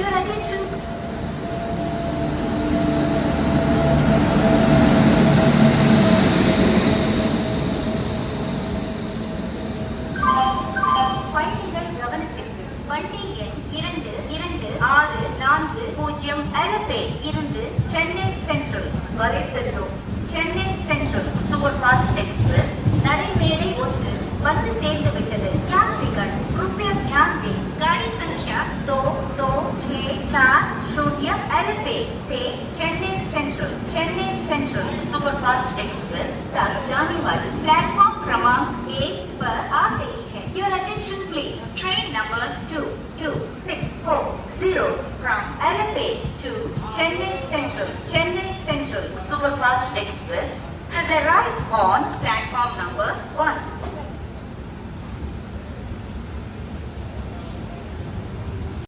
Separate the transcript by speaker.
Speaker 1: Your attention. பயணிகள் கவனத்திற்கு வண்டி எண் 226440 எலபேட் இருந்து சென்னை சென்ட்ரல் வரை செல்லும் Chennai central super fast express நடைமேடை 1 வந்து சேர்ந்து விட்டது. यात्रीगण कृपया ध्यान दें, गाड़ी संख्या 2264 एलपे से चेन्नई सेंट्रल सुपरफास्ट एक्सप्रेस तक जाने वाली प्लेटफॉर्म क्रमांक 1 पर आ गई है. Your attention please. Train number 22640 from Elepe to Chennai Central Superfast Express has arrived on platform number 1.